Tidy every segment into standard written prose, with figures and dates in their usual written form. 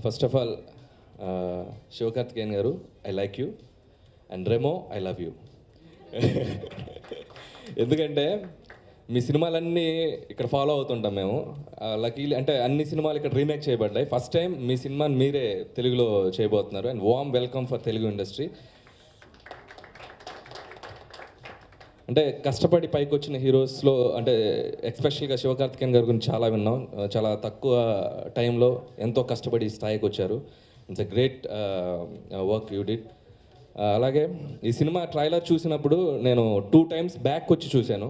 First of all Sivakarthikeyan గారు, I like you, and Remo, I love you. ఎందుకంటే మీ సినిమాలన్నీ ఇక్కడ ఫాలో అవుతుంటాం మేము. లక్కీలీ అంటే అన్ని సినిమాలు ఇక్కడ రీమేక్ చేయబడ్డాయి. ఫస్ట్ టైం మీ సినిమాని మీరే తెలుగులో చేయబోతున్నారు, and warm welcome for Telugu industry. అంటే కష్టపడి పైకి వచ్చిన హీరోస్లో అంటే ఎస్పెషల్గా శివకార్తికేయన్ గారి గురించి చాలా విన్నాం. చాలా తక్కువ టైంలో ఎంతో కష్టపడి ఈ స్థాయికి వచ్చారు. It's a great work you did. అలాగే ఈ సినిమా ట్రైలర్ చూసినప్పుడు నేను 2 times బ్యాక్ వచ్చి చూశాను.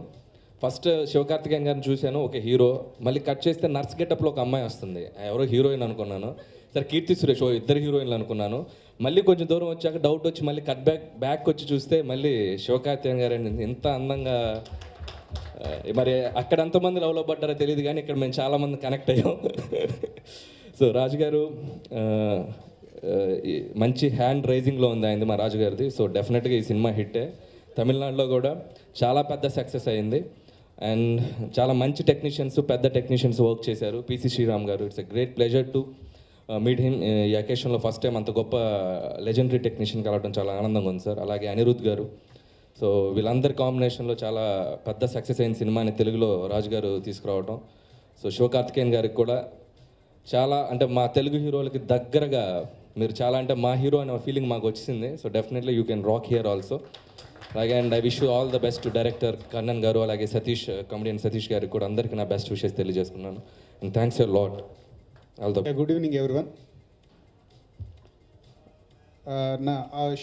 ఫస్ట్ శివకార్తికేయన్ గారిని చూశాను, ఒక హీరో. మళ్ళీ కట్ చేస్తే నర్స్ గెటప్లో ఒక అమ్మాయి వస్తుంది, ఎవరో హీరోయిన్ అనుకున్నాను. సరే కీర్తి సురేష్, ఇద్దరు హీరోయిన్లు అనుకున్నాను. మళ్ళీ కొంచెం దూరం వచ్చాక డౌట్ వచ్చి మళ్ళీ కట్ బ్యాక్ వచ్చి చూస్తే మళ్ళీ శివకార్తికేయన్ గారు ఇంత అందంగా. మరి అక్కడ ఎంతమంది లవ్లో పడ్డారో తెలియదు, కానీ ఇక్కడ మేము చాలామంది కనెక్ట్ అయ్యాం. సో రాజు గారు మంచి హ్యాండ్ రైజింగ్లో ఉంది అయింది మా రాజు గారిది. సో డెఫినెట్గా ఈ సినిమా హిట్టే. తమిళనాడులో కూడా చాలా పెద్ద సక్సెస్ అయింది, అండ్ చాలా మంచి టెక్నీషియన్స్, పెద్ద టెక్నీషియన్స్ వర్క్ చేశారు. పిసి శ్రీరామ్ గారు, it's a great pleasure to meet him. ఈ అకేషన్లో ఫస్ట్ టైం అంత గొప్ప లెజెండరీ టెక్నీషియన్ కలవడం చాలా ఆనందంగా ఉంది సార్. అలాగే అనిరుద్ధ్ గారు. సో వీళ్ళందరి కాంబినేషన్లో చాలా పెద్ద సక్సెస్ అయిన సినిమాని తెలుగులో రాజు గారు తీసుకురావడం. సో శివకార్తికేయన్ గారికి కూడా చాలా అంటే మా తెలుగు హీరోలకి దగ్గరగా మీరు చాలా అంటే మా హీరో అనే ఫీలింగ్ మాకు వచ్చింది. So definitely you can rock here also. అలాగే and I wish you all the best to director Kannan garu, అలాగే సతీష్, కమెడియన్ సతీష్ గారికి కూడా అందరికీ నా బెస్ట్ విషెస్ తెలియజేసుకున్నాను. And thanks a lot. Good evening everyone. నా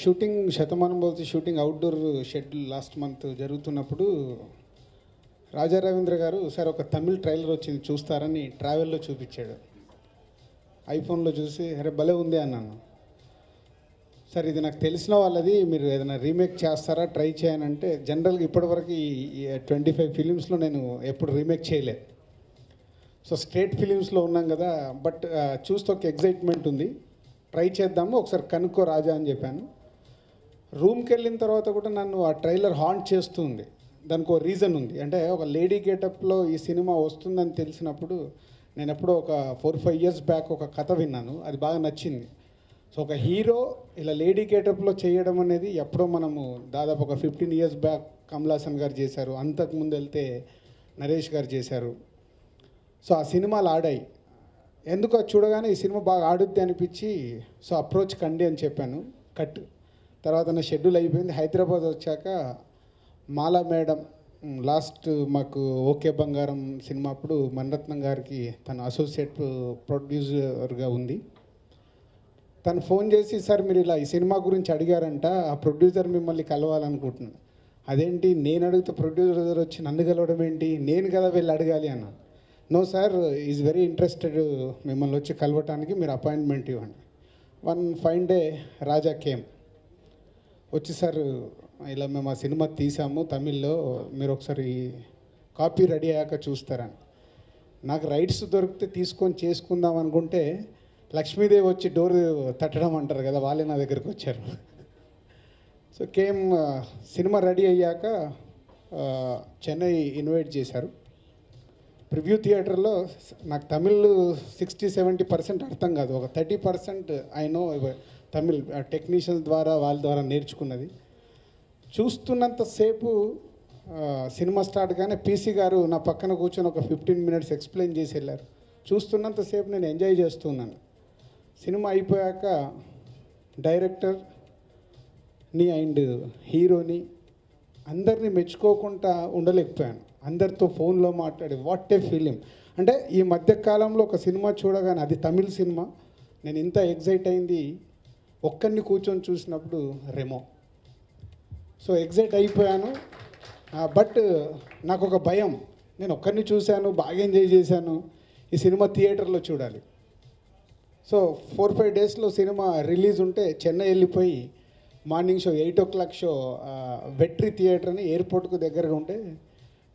shooting Shatamanam Bhavati shooting outdoor schedule last month జరుగుతున్నప్పుడు రాజా రవీంద్ర గారు సార్ ఒక తమిళ్ ట్రైలర్ వచ్చింది చూస్తారని ట్రావెల్లో చూపించాడు. ఐఫోన్లో చూసి అరే భలే ఉంది అన్నాను. సార్ ఇది నాకు తెలిసిన వాళ్ళది, మీరు ఏదైనా రీమేక్ చేస్తారా ట్రై చేయనంటే, జనరల్గా ఇప్పటివరకు ఈ 25 ఫిలిమ్స్లో నేను ఎప్పుడు రీమేక్ చేయలేదు. సో స్ట్రేట్ ఫిలిమ్స్లో ఉన్నాం కదా, బట్ చూస్తే ఒక ఎగ్జైట్మెంట్ ఉంది, ట్రై చేద్దాము ఒకసారి కనుక్కో రాజా అని చెప్పాను. రూమ్కి వెళ్ళిన తర్వాత కూడా నన్ను ఆ ట్రైలర్ హాంట్ చేస్తుంది. దానికి ఒక రీజన్ ఉంది. అంటే ఒక లేడీ గెటప్లో ఈ సినిమా వస్తుందని తెలిసినప్పుడు నేను ఎప్పుడో ఒక 4-5 years బ్యాక్ ఒక కథ విన్నాను, అది బాగా నచ్చింది. సో ఒక హీరో ఇలా లేడీ గెటప్లో చేయడం అనేది ఎప్పుడో మనము దాదాపు ఒక 15 years బ్యాక్ కమల్ హాసన్ గారు చేశారు, అంతకుముందు వెళ్తే నరేష్ గారు చేశారు. సో ఆ సినిమాలు ఆడాయి. ఎందుకో చూడగానే ఈ సినిమా బాగా ఆడుద్ది అనిపించి సో అప్రోచ్ కండి అని చెప్పాను. కట్ తర్వాత నా షెడ్యూల్ అయిపోయింది. హైదరాబాద్ వచ్చాక మాలా మేడం లాస్ట్ మాకు ఓకే బంగారం సినిమా అప్పుడు మణిరత్నం గారికి తన అసోసియేట్ ప్రొడ్యూసర్గా ఉంది. తను ఫోన్ చేసి సార్ మీరు ఇలా ఈ సినిమా గురించి అడిగారంట, ఆ ప్రొడ్యూసర్ మిమ్మల్ని కలవాలనుకుంటున్నాను. అదేంటి నేను అడిగితే ప్రొడ్యూసర్ వచ్చి నన్ను కలవడం ఏంటి, నేను కదా వెళ్ళి అడగాలి అన్న. No sir is very interested మిమ్మల్ని వచ్చి కలవటానికి, మీరు అపాయింట్మెంట్ ఇవ్వండి. One fine day Raja came వచ్చి సార్ ఇలా మేము ఆ సినిమా తీసాము తమిళ్లో, మీరు ఒకసారి కాపీ రెడీ అయ్యాక చూస్తారని. నాకు రైట్స్ దొరికితే తీసుకొని చేసుకుందాం అనుకుంటే లక్ష్మీదేవి వచ్చి డోర్ తట్టడం అంటారు కదా, వాళ్ళే నా దగ్గరికి వచ్చారు. సో కేమ్ సినిమా రెడీ అయ్యాక చెన్నై ఇన్వైట్ చేశారు. ప్రివ్యూ థియేటర్లో నాకు తమిళ్ 60-70% అర్థం కాదు, ఒక 30% ఐ నో తమిళ్ టెక్నీషియన్స్ ద్వారా వాళ్ళ ద్వారా నేర్చుకున్నది. చూస్తున్నంతసేపు సినిమా స్టార్ట్ కానీ పీసీ గారు నా పక్కన కూర్చొని ఒక 15 minutes ఎక్స్ప్లెయిన్ చేసి వెళ్ళారు. చూస్తున్నంతసేపు నేను ఎంజాయ్ చేస్తున్నాను. సినిమా అయిపోయాక డైరెక్టర్ని అండ్ హీరోని అందరినీ మెచ్చుకోకుండా ఉండలేకపోయాను. అందరితో ఫోన్లో మాట్లాడి వాట్ ఏ ఫీలింగ్. అంటే ఈ మధ్యకాలంలో ఒక సినిమా చూడగానే, అది తమిళ్ సినిమా, నేను ఇంత ఎగ్జైట్ అయింది ఒక్కరిని కూర్చొని చూసినప్పుడు రెమో. సో ఎగ్జైట్ అయిపోయాను. బట్ నాకు ఒక భయం, నేను ఒక్కరిని చూశాను, బాగా ఎంజాయ్ చేశాను, ఈ సినిమా థియేటర్లో చూడాలి. సో 4-5 daysలో సినిమా రిలీజ్ ఉంటే చెన్నై వెళ్ళిపోయి morning show 8 o'clock show Vetri theatre అని ఎయిర్పోర్ట్కు దగ్గరగా ఉంటే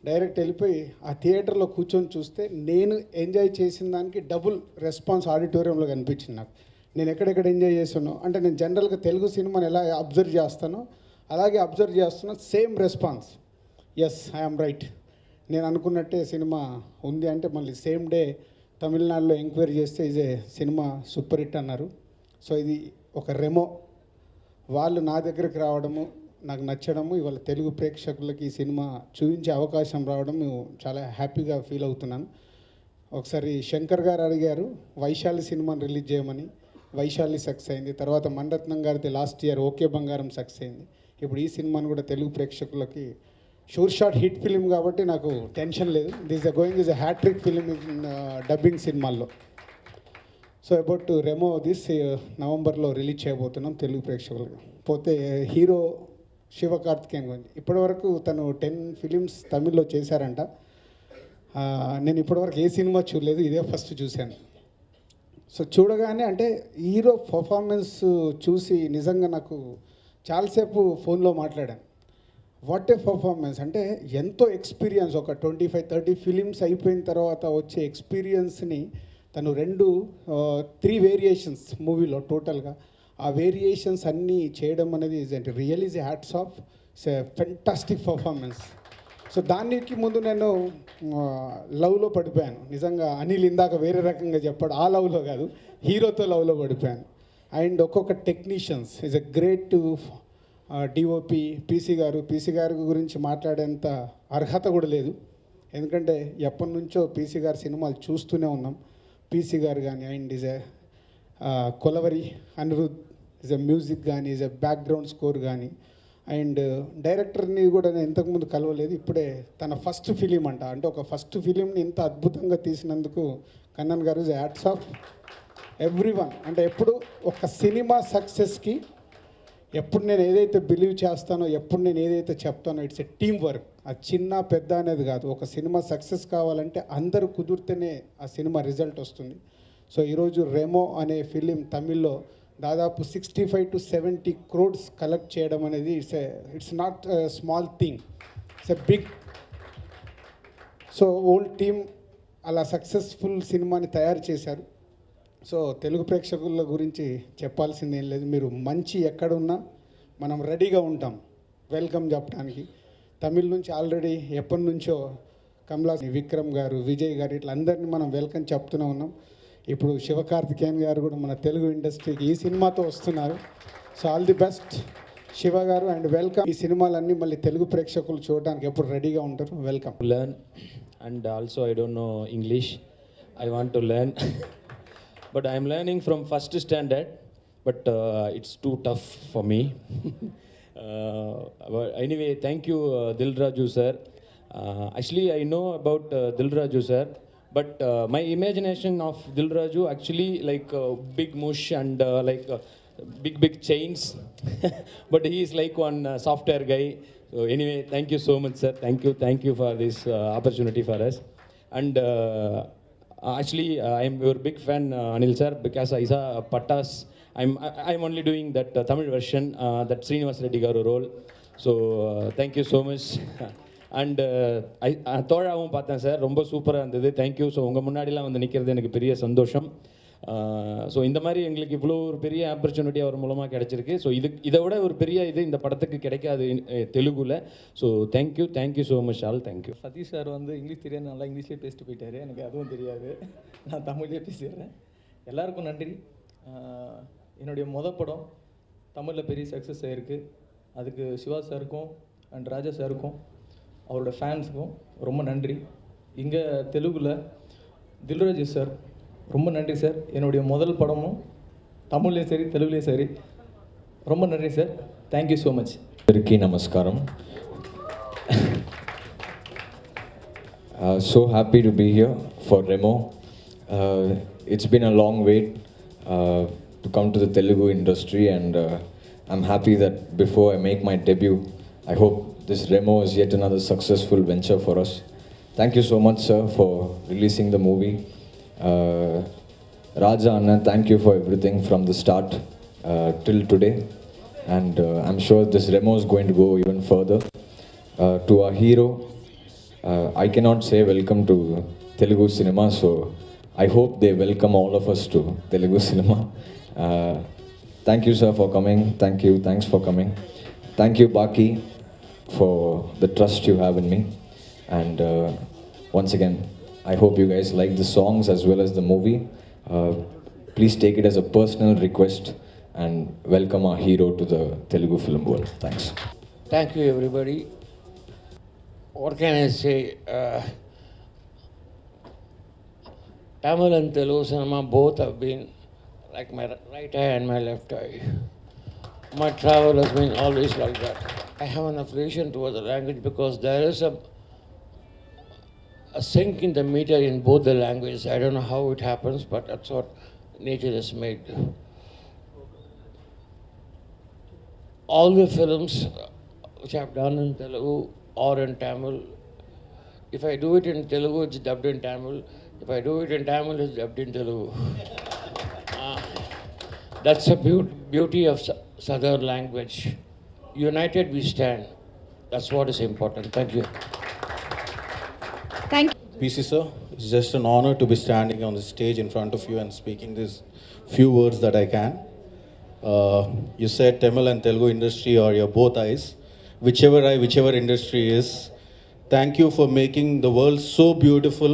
డైరెక్ట్ వెళ్ళిపోయి ఆ థియేటర్లో కూర్చొని చూస్తే నేను ఎంజాయ్ చేసిన దానికి డబుల్ రెస్పాన్స్ ఆడిటోరియంలో కనిపించింది నాకు. నేను ఎక్కడెక్కడ ఎంజాయ్ చేస్తున్నాను అంటే, నేను జనరల్గా తెలుగు సినిమాని ఎలా అబ్జర్వ్ చేస్తానో అలాగే అబ్జర్వ్ చేస్తున్నా, same response. Yes I'm right, నేను అనుకున్నట్టే సినిమా ఉంది అంటే మళ్ళీ సేమ్ డే తమిళనాడులో ఎంక్వైరీ చేస్తే ఇదే సినిమా సూపర్ హిట్ అన్నారు. సో ఇది ఒక రెమో వాళ్ళు నా దగ్గరికి రావడము, నాకు నచ్చడము, ఇవాళ తెలుగు ప్రేక్షకులకి ఈ సినిమా చూపించే అవకాశం రావడం చాలా హ్యాపీగా ఫీల్ అవుతున్నాను. ఒకసారి శంకర్ గారు అడిగారు వైశాలి సినిమాని రిలీజ్ చేయమని. వైశాలి సక్సెస్ అయింది. తర్వాత మణిరత్నం గారిది లాస్ట్ ఇయర్ ఓకే బంగారం సక్సెస్ అయింది. ఇప్పుడు ఈ సినిమాని కూడా తెలుగు ప్రేక్షకులకి షూర్ షాట్ హిట్ ఫిలిం కాబట్టి నాకు టెన్షన్ లేదు. This is a hattrick film in dubbing సినిమాల్లో. సో అబౌట్ రెమో దిస్ నవంబర్లో రిలీజ్ చేయబోతున్నాం తెలుగు ప్రేక్షకులకు. పోతే హీరో శివకార్తికేయన్ గురించి ఇప్పటివరకు తను 10 ఫిలిమ్స్ తమిళ్లో చేశారంట. నేను ఇప్పటివరకు ఏ సినిమా చూడలేదు, ఇదే ఫస్ట్ చూశాను. సో చూడగానే అంటే హీరో పర్ఫార్మెన్స్ చూసి నిజంగా నాకు చాలాసేపు ఫోన్లో మాట్లాడాను. వాట్ ఏ పర్ఫార్మెన్స్ అంటే ఎంతో ఎక్స్పీరియన్స్, ఒక 25-30 ఫిలిమ్స్ అయిపోయిన తర్వాత వచ్చే ఎక్స్పీరియన్స్ని తను 3 వేరియేషన్స్ మూవీలో టోటల్గా ఆ వేరియేషన్స్ అన్నీ చేయడం అనేది real is a hats off. It's a fantastic performance. So దానికి ముందు నేను లవ్లో పడిపోయాను. నిజంగా అనిల్ ఇందాక వేరే రకంగా చెప్పాడు, ఆ లవ్లో కాదు, హీరోతో లవ్లో పడిపోయాను. అండ్ ఒక్కొక్క technicians is a great DOP PC గారి గురించి మాట్లాడేంత అర్హత కూడా లేదు. ఎందుకంటే ఎప్పటి నుంచో పీసీ గారి సినిమాలు చూస్తూనే ఉన్నాం. పీసీ గారు కానీ and is a Kolaveri Anirudh is a music కానీ ఈజ్ ఎ బ్యాక్గ్రౌండ్ స్కోర్ కానీ అండ్ డైరెక్టర్ని కూడా నేను ఇంతకుముందు కలవలేదు. ఇప్పుడే తన ఫస్ట్ ఫిలిం అంటే ఒక ఫస్ట్ ఫిలింని ఇంత అద్భుతంగా తీసినందుకు కన్నన్ గారు ఈజ్ హ్యాట్స్ ఆఫ్ ఎవ్రీవన్. అంటే ఎప్పుడు ఒక సినిమా సక్సెస్కి ఎప్పుడు నేను ఏదైతే బిలీవ్ చేస్తానో, ఎప్పుడు నేను ఏదైతే చెప్తానో, ఇట్స్ ఎ టీమ్ వర్క్. అది చిన్న పెద్ద అనేది కాదు. ఒక సినిమా సక్సెస్ కావాలంటే అందరూ కుదిరితేనే ఆ సినిమా రిజల్ట్ వస్తుంది. సో ఈరోజు రెమో అనే ఫిలిం తమిళ్లో దాదాపు 65 to 70 crores కలెక్ట్ చేయడం అనేది it's not small thing, it's a big. So old team అలా సక్సెస్ఫుల్ సినిమాని తయారు చేశారు. సో తెలుగు ప్రేక్షకుల గురించి చెప్పాల్సింది ఏం లేదు. మీరు మంచి ఎక్కడున్నా మనం రెడీగా ఉంటాం వెల్కమ్ చెప్పడానికి. తమిళ్ నుంచి ఆల్రెడీ ఎప్పటి నుంచో కమలా, విక్రమ్ గారు, విజయ్ గారు ఇట్లా అందరినీ మనం వెల్కమ్ చెప్తూనే ఉన్నాం. ఇప్పుడు శివకార్తికేయన్ గారు కూడా మన తెలుగు ఇండస్ట్రీకి ఈ సినిమాతో వస్తున్నారు. So all the best Shiva గారు అండ్ వెల్కమ్. ఈ సినిమాలన్నీ మళ్ళీ తెలుగు ప్రేక్షకులు చూడడానికి ఎప్పుడు రెడీగా ఉంటారు. Welcome. Learn, and also I don't know English. I want to learn, but I am learning from first standard. But it's too tough for me. But anyway, thank you, Dil Raju sir. Actually, I know about Dil Raju sir, but my imagination of Dil Raju actually like big mush and like big chains. But he is like one software guy. So anyway, thank you so much, sir. Thank you for this opportunity for us. And actually, I am your big fan, Anil sir, because I saw Pattas. I'm only doing that Tamil version, that Srinivas Reddy garu role. So thank you so much. And தோழாவும் பார்த்தேன் sir, ரொம்ப சூப்பராக இருந்தது. Thank you. So உங்கள் முன்னாடிலாம் வந்து நிற்கிறது எனக்கு பெரிய சந்தோஷம். ஸோ இந்த மாதிரி எங்களுக்கு இவ்வளோ ஒரு பெரிய ஆப்பர்ச்சுனிட்டி அவர் மூலமாக கிடச்சிருக்கு. ஸோ இதை விட ஒரு பெரிய இது இந்த படத்துக்கு கிடைக்காது தெலுங்குல. So thank you so much all. Thank you. Satish sir வந்து இங்கிலீஷ் தெரியாது, நல்லா இங்கிலீஷ்லேயே பேசிட்டு போயிட்டாரு. எனக்கு அதுவும் தெரியாது, நான் தமிழ்லேயே பேசிடுறேன். எல்லாருக்கும் நன்றி. என்னுடைய படம் தமிழில் பெரிய சக்ஸஸ் ஆகிருக்கு. அதுக்கு சிவா சாருக்கும் அண்ட் ராஜா சாருக்கும் அவரோட ஃபேன்ஸுக்கும் ரொம்ப நன்றி. இங்கே தெலுங்குல தில்ராஜு சார் ரொம்ப நன்றி சார். என்னுடைய முதல் படமும் தமிழ்லேயும் சரி தெலுங்குலேயும் சரி ரொம்ப நன்றி சார். Thank you so much. అందరికీ నమస్కారం. So happy to be here for Remo. It's been a long wait to come to the Telugu industry, and I'm happy that before I make my debut, I hope this Remo is yet another successful venture for us. Thank you so much, sir, for releasing the movie. Raja Anna, thank you for everything from the start till today, and I'm sure this Remo is going to go even further. To our hero, I cannot say welcome to Telugu cinema, so I hope they welcome all of us to Telugu cinema. Thank you, sir, for coming. Thanks for coming. Thank you, Baki, for the trust you have in me. And once again, I hope you guys like the songs as well as the movie. Please take it as a personal request and welcome our hero to the Telugu film world. Thanks. Thank you, everybody. What can I say? Tamil and Telugu cinema both have been like my right eye and my left eye. My travel has been always like that. I have an affiliation towards the language because there is a sync in the meter in both the languages. I don't know how it happens, but that's what nature has made. All the films which I've done in Telugu or in Tamil, if I do it in Telugu, it's dubbed in Tamil. If I do it in Tamil, it's dubbed in Telugu. That's the beauty of Southern language. United we stand. That's what is important. Thank you. Thank you. PC sir, it's just an honor to be standing on the stage in front of you and speaking these few words that I can. You said Tamil and Telugu industry are your both eyes. Whichever eye, whichever industry is, thank you for making the world so beautiful,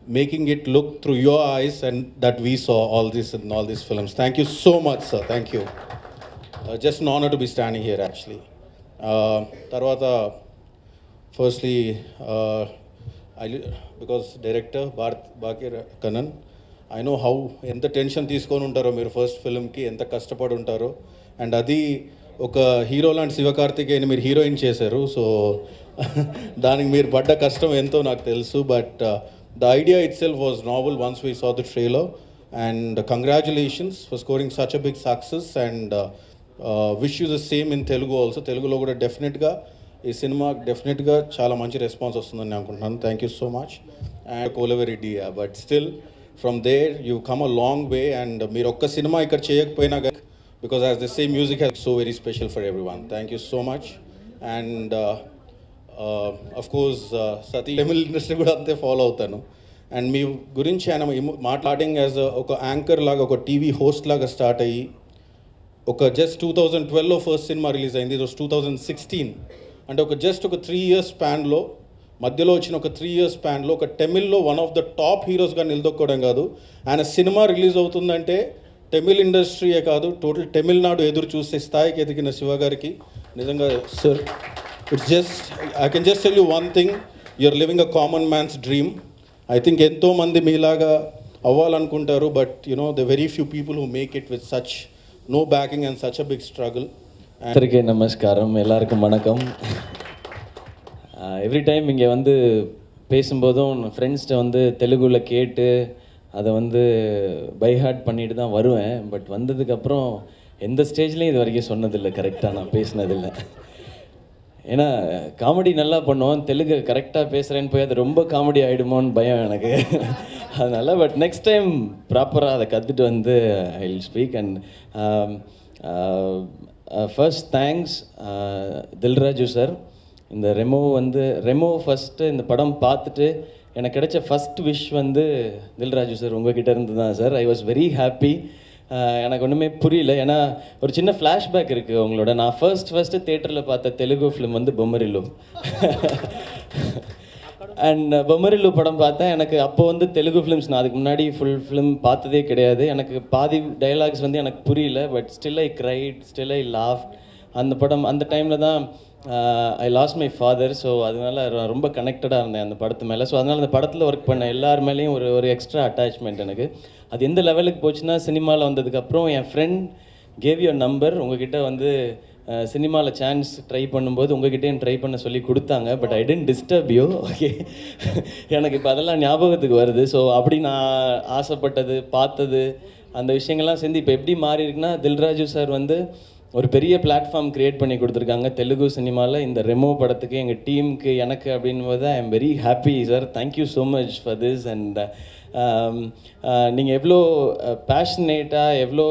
making it look through your eyes, and that we saw all this in all these films. Thank you so much, sir. Thank you. Just an honor to be standing here, actually. Tarvata, firstly, because director Bharat Bakir Kannan, I know how ఎంత tension తీసుకొని ఉంటారో మీరు first ఫిల్మ్కి, ఎంత కష్టపడి ఉంటారో. And అది ఒక hero లాంటి శివకార్తికేయని మీరు హీరోయిన్ చేశారు. సో దానికి మీరు పడ్డ కష్టం ఎంతో నాకు తెలుసు. But the idea itself was novel once we saw the trailer. And congratulations for scoring such a big success. And wish you the same in Telugu also. తెలుగులో కూడా డెఫినెట్గా ఈ సినిమా డెఫినెట్గా చాలా మంచి రెస్పాన్స్ వస్తుందని నేను అనుకుంటున్నాను. Thank you so much. And Kolaveri Di, but still from there you come a long way. And meer okka cinema ikkada cheyakpoyina because as they say, music is so very special for everyone. Thank you so much. And of course Sati Tamil industry kuda ante follow avutanu. And mee gurinchi ayana starting as oka anchor laga, oka TV host laga start ayi oka just 2012 lo first cinema release ayindi. It was 2016. అంటే ఒక just ఒక 3 years స్పాన్లో, మధ్యలో వచ్చిన ఒక 3 years స్పాన్లో ఒక తమిళ్లో one of the top హీరోస్గా నిలదొక్కడం కాదు, ఆయన సినిమా రిలీజ్ అవుతుందంటే తమిళ్ ఇండస్ట్రీయే కాదు, టోటల్ తమిళనాడు ఎదురు చూసే స్థాయికి ఎదిగిన శివ గారికి నిజంగా sir, it's just I can just tell you one thing, you're living a common man's dream. I think ఎంతోమంది మీలాగా అవ్వాలనుకుంటారు, but you know the very few people who make it with such no backing and such a big struggle. అందరికీ நமஸ்காரம், எல்லாருக்கும் வணக்கம். Every time இங்கே வந்து பேசும்போதும் ஃப்ரெண்ட்ஸ்கிட்ட வந்து தெலுங்குல கேட்டு அதை வந்து பைஹார்ட் பண்ணிட்டு தான் வருவேன். பட் வந்ததுக்கப்புறம் எந்த ஸ்டேஜ்லேயும் இது வரைக்கும் சொன்னதில்லை, கரெக்டாக நான் பேசினதில்லை. ஏன்னா காமெடி நல்லா பண்ணுவோம், தெலுங்கு கரெக்டாக பேசுகிறேன்னு போய் அது ரொம்ப காமெடி ஆகிடுமோன்னு பயம் எனக்கு. அதனால் பட் நெக்ஸ்ட் டைம் ப்ராப்பராக அதை கற்றுட்டு வந்து I will speak. And first thanks Dil Raju sir. இந்த ரெமோ ஃபஸ்ட்டு இந்த படம் பார்த்துட்டு எனக்கு கிடைச்ச ஃபஸ்ட் விஷ் வந்து தில்ராஜு சார் உங்ககிட்ட இருந்து தான் sir. I was very happy. எனக்கு ஒன்றுமே புரியல, ஏன்னா ஒரு சின்ன ஃப்ளாஷ்பேக் இருக்குது உங்களோட. நான் ஃபர்ஸ்ட்டு தேட்டரில் பார்த்த தெலுங்கு ஃபிலிம் வந்து பொம்மரில்லு. அண்ட் பொம்மரில்லு படம் பார்த்தேன். எனக்கு அப்போ வந்து தெலுங்கு ஃபிலிம்ஸ் நான் அதுக்கு முன்னாடி ஃபுல் ஃபிலிம் பார்த்ததே கிடையாது. எனக்கு பாதி டைலாக்ஸ் வந்து எனக்கு புரியல, but still I cried, still I laugh. அந்த படம் அந்த டைமில் தான் ஐ லாஸ்ட் மை ஃபாதர். ஸோ அதனால ரொம்ப கனெக்டடாக இருந்தேன் அந்த படத்து மேலே. ஸோ அதனால் அந்த படத்தில் ஒர்க் பண்ண எல்லார் மேலேயும் ஒரு எக்ஸ்ட்ரா அட்டாச்மெண்ட் எனக்கு. அது எந்த லெவலுக்கு போச்சுன்னா, சினிமாவில் வந்ததுக்கப்புறம் என் ஃப்ரெண்ட் கேவ் யூ நம்பர், உங்ககிட்ட வந்து சினிமாவில் சான்ஸ் ட்ரை பண்ணும்போது உங்ககிட்டேயும் ட்ரை பண்ண சொல்லி கொடுத்தாங்க. But I didn't disturb you, okay. எனக்கு இப்போ அதெல்லாம் ஞாபகத்துக்கு வருது. ஸோ அப்படி நான் ஆசைப்பட்டது, பார்த்தது, அந்த விஷயங்கள்லாம் சேர்ந்து இப்போ எப்படி மாறி இருக்குன்னா, தில்ராஜு சார் வந்து ஒரு பெரிய பிளாட்ஃபார்ம் க்ரியேட் பண்ணி கொடுத்துருக்காங்க தெலுங்கு சினிமாவில். இந்த ரெமோ படத்துக்கு, எங்கள் டீமுக்கு, எனக்கு அப்படின்போது I am very happy sir. Thank you so much for this. And நீங்கள் எவ்வளோ பேஷனேட்டாக, எவ்வளோ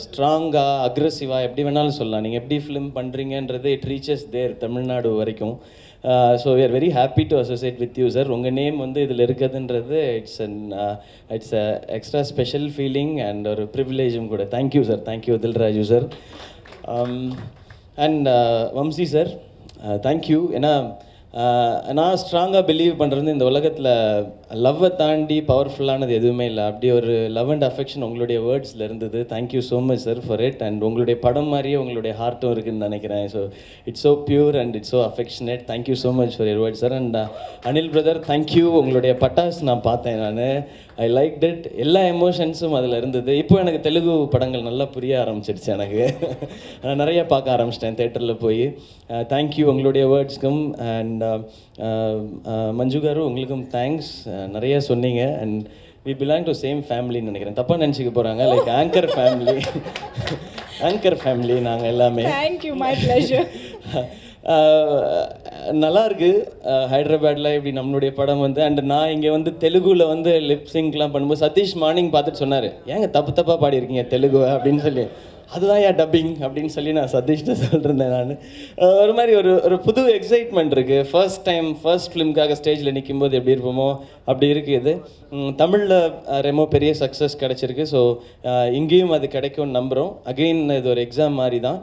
ஸ்ட்ராங்காக, அக்ரெசிவாக, எப்படி வேணாலும் சொல்லலாம், நீங்கள் எப்படி ஃபிலிம் பண்ணுறீங்கன்றது இட் ரீச்சஸ் தேர் தமிழ்நாடு வரைக்கும். So we are very happy to associate with you sir. உங்கள் நேம் வந்து இதில் இருக்குதுன்றது it's extra special feeling and ஒரு ப்ரிவிலேஜும் கூட. Thank you sir, thank you Dil Raju sir. And Vamsi sir, thank you. ஏன்னா நான் ஸ்ட்ராங்காக பிலீவ் பண்ணுறது, இந்த உலகத்தில் லவ்வை தாண்டி பவர்ஃபுல்லானது எதுவுமே இல்லை. அப்படி ஒரு லவ் அண்ட் அஃபெக்ஷன் உங்களுடைய வேர்ட்ஸில் இருந்தது. Thank you so much sir for it. And உங்களுடைய படம் மாதிரியே உங்களுடைய ஹார்ட்டும் இருக்குதுன்னு நினைக்கிறேன். So it's so pure and it's so affectionate. Thank you so much for your words sir. And Anil brother thank you. உங்களுடைய பட்டாஸ் நான் பார்த்தேன், நான் ஐ லைக் இட். எல்லா எமோஷன்ஸும் அதில் இருந்தது. இப்போ எனக்கு தெலுங்கு படங்கள் நல்லா புரிய ஆரம்பிச்சிடுச்சு. எனக்கு நான் நிறைய பார்க்க ஆரம்பிச்சிட்டேன் தேட்டரில் போய். தேங்க்யூ உங்களுடைய வேர்ட்ஸ்க்கும். அண்ட் மஞ்சு காரு உங்களுக்கும் தேங்க்ஸ். நிறைய சொன்னீங்க. And we belong to same ஃபேமிலின்னு நினைக்கிறேன். தப்பாக நினச்சிக்க போகிறாங்க. Like anchor family. Anchor family நாங்கள் எல்லாமே. Thank you, my pleasure. நல்லா இருக்கு. ஹைதராபாத்தில் இப்படி நம்மளுடைய படம் வந்து அண்ட் நான் இங்கே வந்து தெலுங்குல வந்து லிப்ஸிங்க்லாம் பண்ணும்போது சதீஷ் மார்னிங் பார்த்துட்டு சொன்னார், ஏங்க தப்பு தப்பாக பாடியிருக்கீங்க தெலுங்கு அப்படின்னு சொல்லி. அதுதான் ஏன் டப்பிங் அப்படின்னு சொல்லி நான் சதீஷ்ட சொல்லியிருந்தேன். நான் ஒரு மாதிரி ஒரு புது எக்ஸைட்மெண்ட் இருக்குது. ஃபர்ஸ்ட் டைம் ஃபர்ஸ்ட் ஃபிலிம்காக ஸ்டேஜில் நிற்கும்போது எப்படி இருப்போமோ அப்படி இருக்குது. தமிழில் ரெமோ பெரிய சக்ஸஸ் கிடச்சிருக்கு. ஸோ இங்கேயும் அது கிடைக்கும்னு நம்புகிறோம். அகெயின் இது ஒரு எக்ஸாம் மாதிரி தான்.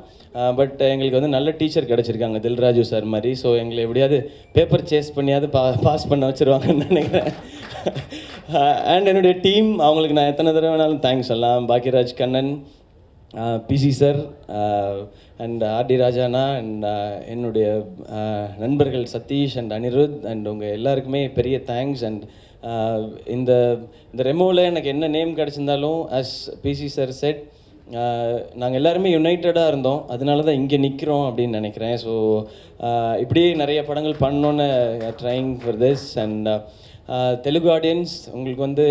பட் எங்களுக்கு வந்து நல்ல டீச்சர் கிடச்சிருக்காங்க தில்ராஜு சார் மாதிரி. ஸோ எங்களை எப்படியாவது பேப்பர் சேஸ் பண்ணியாவது பாஸ் பண்ண வச்சுருவாங்கன்னு நினைக்கிறேன். அண்ட் என்னுடைய டீம், அவங்களுக்கு நான் எத்தனை தடவை வேணாலும் தேங்க்ஸ் சொல்லலாம். Bhagyaraj Kannan, PC sir, and RD Rajana, and என்னுடைய நண்பர்கள் சதீஷ் அண்ட் அனிருத் அண்ட் உங்கள் எல்லாருக்குமே பெரிய தேங்க்ஸ். அண்ட் இந்த ரெமோவில் எனக்கு என்ன நேம் கிடச்சிருந்தாலும் அஸ் பிசி சார் செட், நாங்கள் எல்லாருமே யுனைட்டடாக இருந்தோம். அதனால தான் இங்கே நிற்கிறோம் அப்படின்னு நினைக்கிறேன். ஸோ இப்படியே நிறைய படங்கள் பண்ணோன்னு trying for this. And Telugu audience உங்களுக்கு வந்து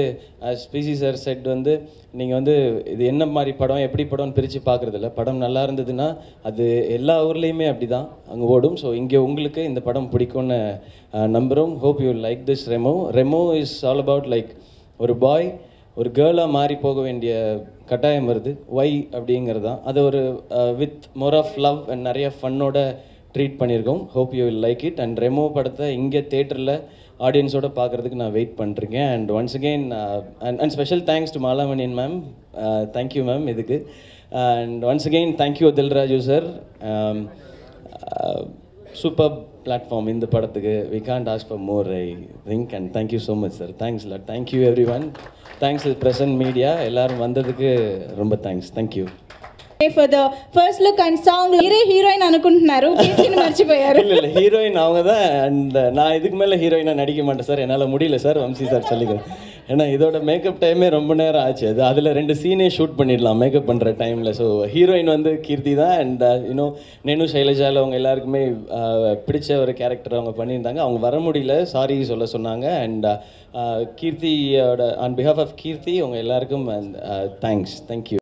பிசி சார் செட் வந்து நீங்கள் வந்து இது என்ன மாதிரி படம் எப்படி படம்னு பிரித்து பார்க்குறதில்ல. படம் நல்லா இருந்ததுன்னா அது எல்லா ஊர்லேயுமே அப்படி தான் அங்கே ஓடும். ஸோ இங்கே உங்களுக்கு இந்த படம் பிடிக்கும்னு நம்புகிறோம். Hope you like this Remo. Remo is all about like ஒரு பாய் ஒரு கேர்ளாக மாறி போக வேண்டிய கட்டாயம் வருது. ஒய் அப்படிங்கிறது தான். அது ஒரு with more of love and நிறைய ஃபன்னோட ட்ரீட் பண்ணியிருக்கோம். Hope you will like it. And Remo படத்தை இங்கே தேட்டரில் ஆடியன்ஸோடு பார்க்குறதுக்கு நான் வெயிட் பண்ணிருக்கேன். And once again and special thanks to Malamaniyan ma'am. Thank you ma'am இதுக்கு. And once again thank you Dil Raju sir. Super platform இந்த படத்துக்கு. We can't ask for more I think. And thank you so much sir. Thanks lot. Thank you everyone. Thanks present media எல்லாரும் வந்ததுக்கு ரொம்ப thanks. Thank you. For the first look and song, heroine అనుకుంటున్నారు, కీర్తిని మర్చిపోయారు. இல்லை heroine அவங்க தான். அண்ட் நான் இதுக்கு மேலே ஹீரோயினாக நடிக்க மாட்டேன் சார். என்னால் முடியல சார். வம்சி சார் சொல்லிக்கிறேன். ஏன்னா இதோட மேக்கப் டைமே ரொம்ப நேரம் ஆச்சு. அதில் 2 சீனே ஷூட் பண்ணிடலாம் மேக்கப் பண்ணுற டைமில். ஸோ ஹீரோயின் வந்து கீர்த்தி தான். அண்ட் யூனோ நேனு சைலஜாவில் அவங்க எல்லாருக்குமே பிடிச்ச ஒரு கேரக்டர் அவங்க பண்ணியிருந்தாங்க. அவங்க வர முடியல, சாரி சொல்ல சொன்னாங்க. அண்ட் கீர்த்தியோட ஆன் பிஹாஃப் ஆஃப் கீர்த்தி அவங்க எல்லாருக்கும் தேங்க்ஸ். தேங்க்யூ.